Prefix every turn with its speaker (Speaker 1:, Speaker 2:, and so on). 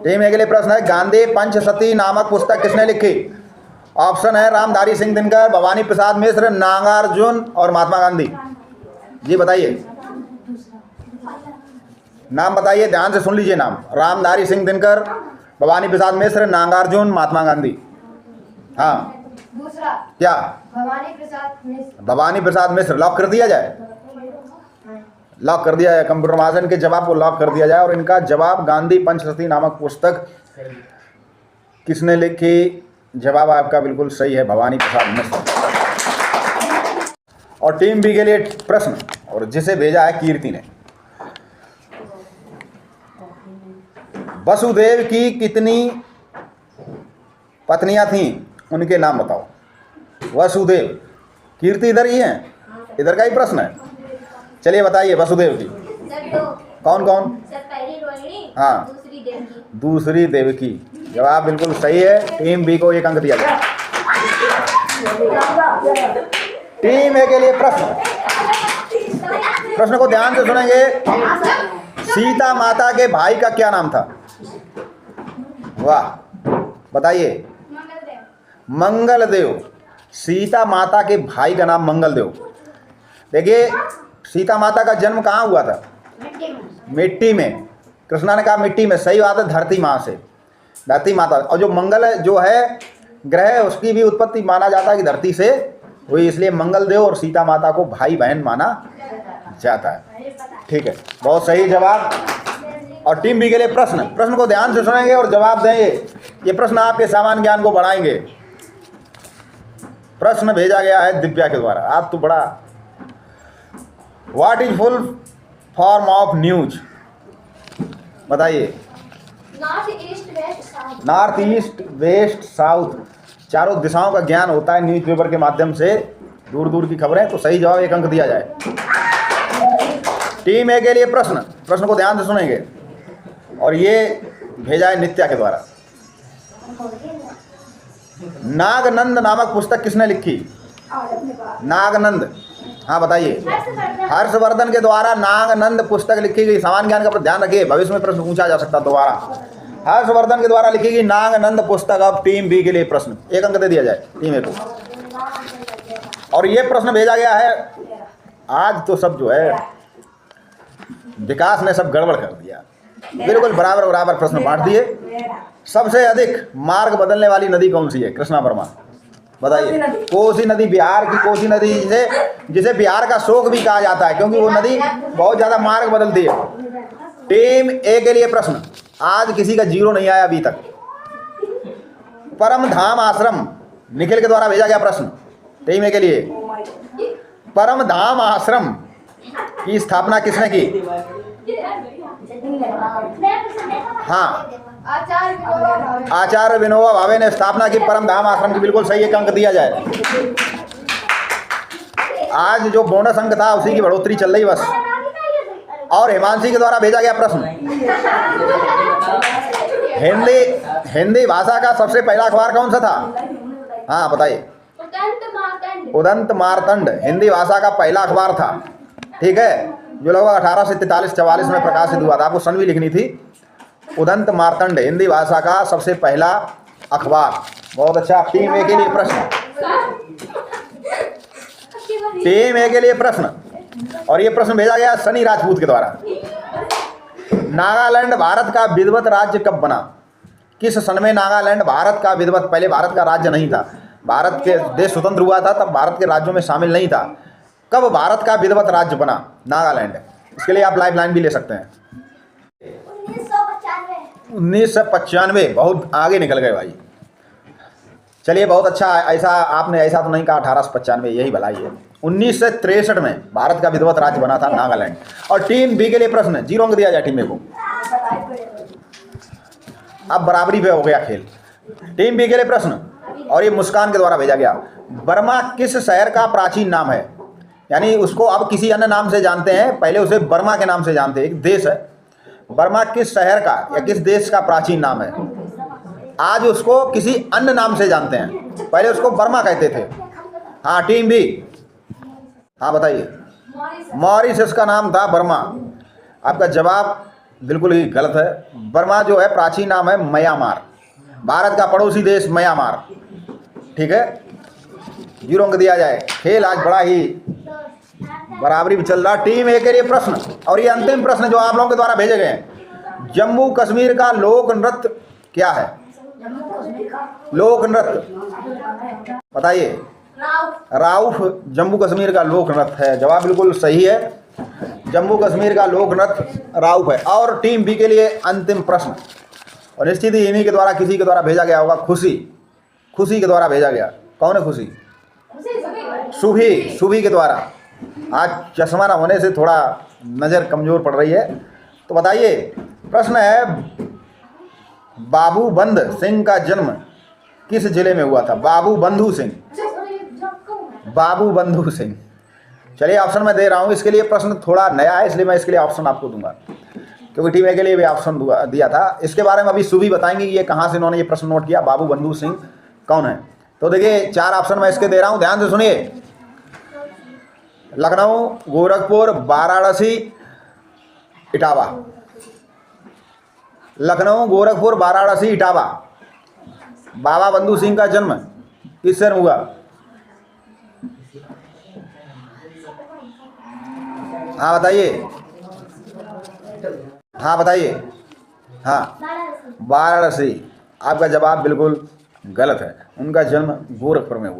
Speaker 1: Team ए के लिए प्रश्न है, गांधी पंचशती नामक पुस्तक किसने लिखी? ऑप्शन है रामधारी सिंह दिनकर, भवानी प्रसाद मिश्र, नागार्जुन और महात्मा गांधी। जी बताइए, नाम बताइए, ध्यान से सुन लीजिए नाम। रामधारी सिंह दिनकर, भवानी प्रसाद मिश्र, नागार्जुन, महात्मा गांधी। हाँ
Speaker 2: दूसरा
Speaker 1: क्या?
Speaker 2: भवानी प्रसाद मिश्र।
Speaker 1: लॉक कर दिया जाए? लॉक कर दिया जाए। कंप्यूटर महाजन के जवाब को लॉक कर दिया जाए और इनका जवाब गांधी पंचशती नामक पुस्तक किसने लिखी? जवाब आपका बिल्कुल सही है, भवानी प्रसाद मिश्र। और टीम बी के लिए प्रश्न, और जिसे भेजा है कीर्ति ने। वसुदेव की कितनी पत्नियां थीं, उनके नाम बताओ। वसुदेव, कीर्ति इधर ही है, इधर का ही प्रश्न है। चलिए बताइए वसुदेव की। कौन कौन?
Speaker 2: पहली रोहिणी,
Speaker 1: हाँ,
Speaker 2: दूसरी देवकी।
Speaker 1: दूसरी देवकी। जवाब बिल्कुल सही है, टीम बी को 1 अंक दिया गया। टीम ए के लिए प्रश्न, प्रश्न को ध्यान से सुनेंगे। सीता माता के भाई का क्या नाम था? वाह, बताइए। मंगलदेव। सीता माता के भाई का नाम मंगलदेव। देखिए, सीता माता का जन्म कहाँ हुआ था? मिट्टी में। कृष्णा ने कहा मिट्टी में, सही बात है, धरती माँ से, धरती माता। और जो मंगल जो है ग्रह है, उसकी भी उत्पत्ति माना जाता है कि धरती से हुई, इसलिए मंगलदेव और सीता माता को भाई बहन माना जाता है। ठीक है, बहुत सही जवाब। और टीम बी के लिए प्रश्न, प्रश्न को ध्यान से सुनेंगे और जवाब देंगे। ये प्रश्न आपके सामान्य ज्ञान को बढ़ाएंगे। प्रश्न भेजा गया है दिव्या के द्वारा। आज तो बड़ा, what is full form of news? बताइए।
Speaker 2: North east west south.
Speaker 1: North east west south, चारों दिशाओं का ज्ञान होता है न्यूज़पेपर के माध्यम से, दूर दूर की खबरें। तो सही जवाब 1 अंक दिया जाए। टीम ए के लिए प्रश्न, प्रश्न को ध्यान से सुनेंगे और ये भेजा है नित्या के द्वारा। नागनंद नामक पुस्तक किसने लिखी? नागनंद, हाँ बताइए। हर्षवर्धन के द्वारा नागनंद पुस्तक लिखी गई। सामान्य ज्ञान का ध्यान रखिए, भविष्य में प्रश्न पूछा जा सकता दोबारा। हर्षवर्धन के द्वारा लिखी गई नागनंद पुस्तक। अब टीम बी के लिए प्रश्न, 1 अंक दे दिया जाए टीम ए को। और ये प्रश्न भेजा गया है, आज तो सब जो है विकास ने सब गड़बड़ कर दिया, बिल्कुल बराबर बराबर प्रश्न बांट दिए। सबसे अधिक मार्ग बदलने वाली नदी कौन सी है? कृष्णा वर्मा, बताइए। कोसी नदी, बिहार की कोसी नदी, जिसे बिहार का शोक भी कहा जाता है, क्योंकि वो नदी बहुत ज़्यादा मार्ग बदलती है। टीम ए के लिए प्रश्न, आज किसी का 0 नहीं आया अभी तक। परम धाम आश्रम, निखिल के द्वारा भेजा गया प्रश्न टीम ए के लिए। परम धाम आश्रम की स्थापना किसने की? हाँ, आचार्य विनोबा भावे ने स्थापना की परम धाम आश्रम की। बिल्कुल सही, 1 अंक दिया जाए। आज जो बोनस अंक था उसी की बढ़ोतरी चल रही बस। और हिमांशी के द्वारा भेजा गया प्रश्न, हिंदी भाषा का सबसे पहला अखबार कौन सा था? हाँ बताइए। उदंत मार्तंड हिंदी भाषा का पहला अखबार था। ठीक है, जो लगभग 1843-44 में प्रकाशित हुआ था। आपको सन भी लिखनी थी। उदंत मार्तंड हिंदी भाषा का सबसे पहला अखबार। बहुत अच्छा। टीम ए के लिए प्रश्न, टीम ए के लिए प्रश्न, और ये प्रश्न भेजा गया सनी राजपूत के द्वारा। नागालैंड भारत का विधिवत राज्य कब बना? किस सन में नागालैंड भारत का विधिवत, पहले भारत का राज्य नहीं था, भारत के देश स्वतंत्र हुआ था तब भारत के राज्यों में शामिल नहीं था। कब भारत का विधिवत राज्य बना नागालैंड? इसके लिए आप लाइफ लाइन भी ले सकते हैं। 1995। बहुत आगे निकल गए भाई। चलिए बहुत अच्छा। ऐसा आपने ऐसा तो नहीं कहा 1895, यही भलाई है। 1963 में भारत का विधिवत राज्य बना था नागालैंड। और टीम बी के लिए प्रश्न, 0 अंक दिया जाए टीम ए को। अब बराबरी पे हो गया खेल। टीम बी के लिए प्रश्न, और ये मुस्कान के द्वारा भेजा गया। बर्मा किस शहर का प्राचीन नाम है? यानी उसको अब किसी अन्य नाम से जानते हैं, पहले उसे बर्मा के नाम से जानते हैं। एक देश है, बर्मा किस शहर का या किस देश का प्राचीन नाम है? आज उसको किसी अन्य नाम से जानते हैं, पहले उसको बर्मा कहते थे। हाँ टीम बी, हाँ बताइए। मॉरिशस का नाम था बर्मा। आपका जवाब बिल्कुल ही गलत है। बर्मा जो है प्राचीन नाम है म्यांमार, भारत का पड़ोसी देश म्यांमार। ठीक है, 0 अंक दिया जाए। खेल आज बड़ा ही बराबरी भी चल रहा। टीम ए के लिए प्रश्न, और ये अंतिम प्रश्न जो आप लोगों के द्वारा भेजे गए हैं। जम्मू कश्मीर का लोक नृत्य क्या है? लोक नृत्य बताइए। राउफ जम्मू कश्मीर का लोक नृत्य है। जवाब बिल्कुल सही है, जम्मू कश्मीर का लोक नृत्य राउफ है। और टीम बी के लिए अंतिम प्रश्न, और निश्चित ही इन्हीं के द्वारा किसी के द्वारा भेजा गया होगा। खुशी, खुशी के द्वारा भेजा गया। कौन है खुशी? सुभी के द्वारा। आज चश्मा ना होने से थोड़ा नज़र कमज़ोर पड़ रही है। तो बताइए, प्रश्न है बाबू बंद सिंह का जन्म किस जिले में हुआ था? बाबू बंधु सिंह, बाबू बंधु सिंह। चलिए ऑप्शन मैं दे रहा हूँ। इसके लिए प्रश्न थोड़ा नया है, इसलिए मैं इसके लिए ऑप्शन आपको दूंगा, क्योंकि टीम ए के लिए भी ऑप्शन दिया था। इसके बारे में अभी सुभी बताएंगे कि ये कहाँ से इन्होंने ये प्रश्न नोट किया, बाबू बंधु सिंह कौन है। तो देखिए 4 ऑप्शन मैं इसके दे रहा हूँ, ध्यान से सुनिए। लखनऊ, गोरखपुर, वाराणसी, इटावा। लखनऊ, गोरखपुर, वाराणसी, इटावा। बाबा बंधु सिंह का जन्म किस शहर में हुआ? हाँ बताइए, हाँ बताइए। हाँ, वाराणसी। आपका जवाब बिल्कुल गलत है। उनका जन्म गोरखपुर में हुआ।